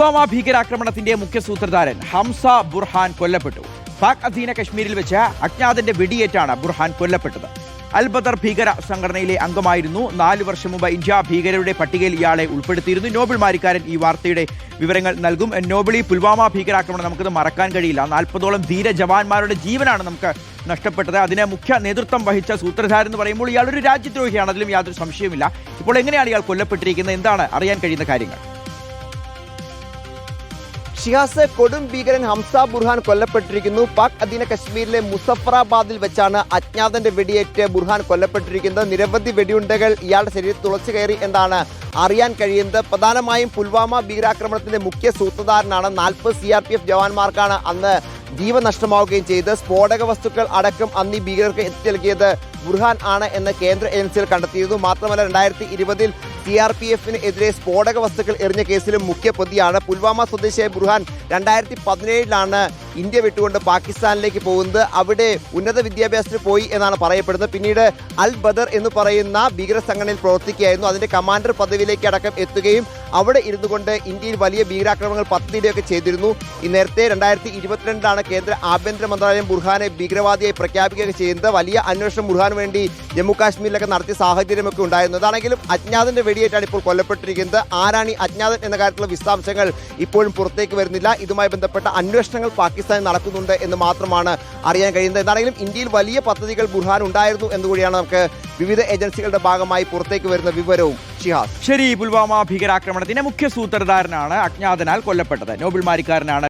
പുൽവാമ ഭീകരാക്രമണത്തിന്റെ മുഖ്യ സൂത്രധാരൻ ഹംസ ബുർഹാൻ കൊല്ലപ്പെട്ടു. പാക് അധീന കശ്മീരിൽ വെച്ച് അജ്ഞാതന്റെ വെടിയേറ്റാണ് ബുർഹാൻ കൊല്ലപ്പെട്ടത്. അൽബദർ ഭീകര സംഘടനയിലെ അംഗമായിരുന്നു. 4 വർഷം മുമ്പ് ഇന്ത്യ ഭീകരരുടെ പട്ടികയിൽ ഇയാളെ ഉൾപ്പെടുത്തിയിരുന്നു. നോബിൾ മാരിക്കാരൻ ഈ വാർത്തയുടെ വിവരങ്ങൾ നൽകും. നോബിളി, പുൽവാമ ഭീകരാക്രമണം നമുക്കത് മറക്കാൻ കഴിയില്ല. 40ഓളം ധീര ജവാന്മാരുടെ ജീവനാണ് നമുക്ക് നഷ്ടപ്പെട്ടത്. അതിന് മുഖ്യ നേതൃത്വം വഹിച്ച സൂത്രധാരൻ എന്ന് പറയുമ്പോൾ ഇയാളൊരു രാജ്യദ്രോഹിയാണ്, അതിലും യാതൊരു സംശയവുമില്ല. ഇപ്പോൾ എങ്ങനെയാണ് ഇയാൾ കൊല്ലപ്പെട്ടിരിക്കുന്നത്, എന്താണ് അറിയാൻ കഴിയുന്ന കാര്യങ്ങൾ? ഷിഹാസ്, കൊടും ഭീകരൻ ഹംസ ബുർഹാൻ കൊല്ലപ്പെട്ടിരിക്കുന്നു. പാക് അധീന കശ്മീരിലെ മുസഫറാബാദിൽ വെച്ചാണ് അജ്ഞാതന്റെ വെടിയേറ്റ് ബുർഹാൻ കൊല്ലപ്പെട്ടിരിക്കുന്നത്. നിരവധി വെടിയുണ്ടകൾ ഇയാളുടെ ശരീരത്തിൽ തുളച്ചു കയറി എന്നാണ് അറിയാൻ കഴിയുന്നത്. പ്രധാനമായും പുൽവാമ ഭീകരാക്രമണത്തിന്റെ മുഖ്യ സൂത്രധാരനാണ്. 40 CRPF ജവാന്മാർക്കാണ് അന്ന് ജീവൻ നഷ്ടമാവുകയും ചെയ്ത് സ്ഫോടക വസ്തുക്കൾ അടക്കം അന്ന് ഈ ഭീകരർക്ക് എത്തി നൽകിയത് ബുർഹാൻ ആണ് എന്ന് കേന്ദ്ര ഏജൻസികൾ കണ്ടെത്തിയിരുന്നു. മാത്രമല്ല 2020-ൽ CRPFന് എതിരെ സ്ഫോടക വസ്തുക്കൾ എറിഞ്ഞ കേസിലും മുഖ്യ പ്രതിയാണ്. പുൽവാമ സ്വദേശിയായ ബുർഹാൻ 2017-ലാണ് ഇന്ത്യ വിട്ടുകൊണ്ട് പാകിസ്ഥാനിലേക്ക് പോകുന്നത്. അവിടെ ഉന്നത വിദ്യാഭ്യാസത്തിന് പോയി എന്നാണ് പറയപ്പെടുന്നത്. പിന്നീട് അൽ ബദർ എന്ന് പറയുന്ന ഭീകര സംഘടനയിൽ പ്രവർത്തിക്കുകയായിരുന്നു. അതിന്റെ കമാൻഡർ പദവിയിലേക്ക് അടക്കം എത്തുകയും അവിടെ ഇരുന്നു കൊണ്ട് ഇന്ത്യയിൽ വലിയ ഭീകരാക്രമണങ്ങൾ പദ്ധതിയിലൊക്കെ ചെയ്തിരുന്നു. ഈ നേരത്തെ 2022-ലാണ് കേന്ദ്ര ആഭ്യന്തര മന്ത്രാലയം ബുർഹാനെ ഭീകരവാദിയായി പ്രഖ്യാപിക്കുകയൊക്കെ ചെയ്യുന്നത്. വലിയ അന്വേഷണം ബുർഹാൻ വേണ്ടി ജമ്മു കാശ്മീരിലൊക്കെ നടത്തിയ സാഹചര്യമൊക്കെ ഉണ്ടായിരുന്നു. അതാണെങ്കിലും അജ്ഞാതന്റെ വെടിയേറ്റാണ് ഇപ്പോൾ കൊല്ലപ്പെട്ടിരിക്കുന്നത്. ആരാണ് ഈ അജ്ഞാതൻ എന്ന കാര്യത്തിലുള്ള വിശദാംശങ്ങൾ ഇപ്പോഴും പുറത്തേക്ക് വരുന്നില്ല. ഇതുമായി ബന്ധപ്പെട്ട അന്വേഷണങ്ങൾ പാകിസ്ഥാനിൽ നടക്കുന്നുണ്ട് എന്ന് മാത്രമാണ് അറിയാൻ കഴിയുന്നത്. എന്താണെങ്കിലും ഇന്ത്യയിൽ വലിയ പദ്ധതികൾ ബുർഹാൻ ഉണ്ടായിരുന്നു എന്നുകൂടിയാണ് നമുക്ക് വിവിധ ഏജൻസികളുടെ ഭാഗമായി പുറത്തേക്ക് വരുന്ന വിവരവും. ഷിഹാസ്, ശരി, പുൽവാമ ഭീകരാക്രമണത്തിന്റെ മുഖ്യ സൂത്രധാരനാണ് അജ്ഞാതനാൽ കൊല്ലപ്പെട്ടത്. നോബിൾ മാരിക്കാരനാണ്